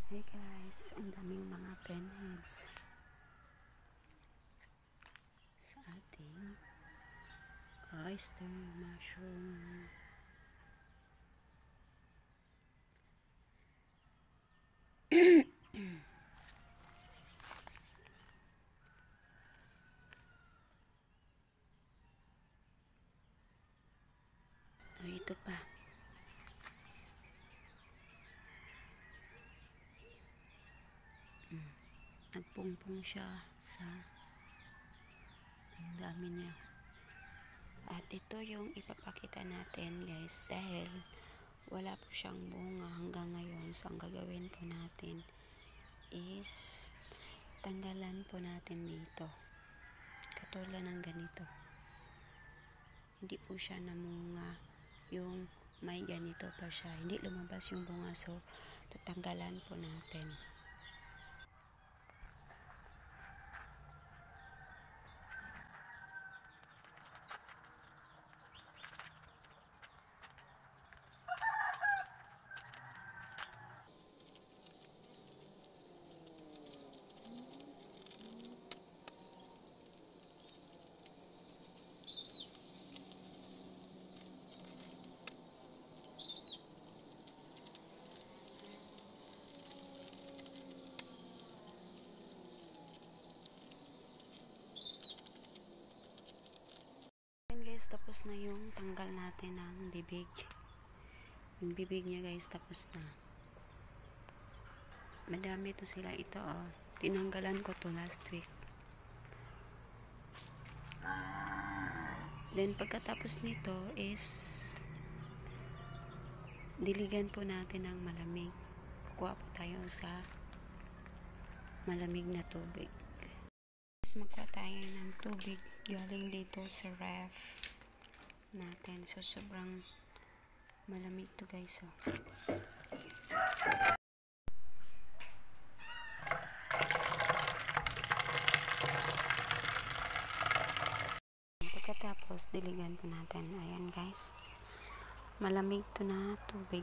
Hey guys, ang daming mga pinheads sa ating oyster mushroom. Ito pa. Nagpungpong siya sa ang dami niya. At ito yung ipapakita natin guys, dahil wala po siyang bunga hanggang ngayon. So ang gagawin po natin is tanggalan po natin dito. Katulad ng ganito. Hindi po siya namunga, yung may ganito pa siya. Hindi lumabas yung bunga, so tatanggalan po natin. Guys, tapos na yung tanggal natin ng bibig. Yung bibig niya guys, tapos na. Madami to sila ito, oh. Tinanggalan ko to last week. Then pagkatapos nito is diligan po natin ng malamig. Kukuha po tayo sa malamig na tubig. Magkuha tayo ng tubig galing dito sa ref natin. So sobrang malamig to guys, oh. Pagkatapos diligan po natin. Ayan guys, malamig to na tubig.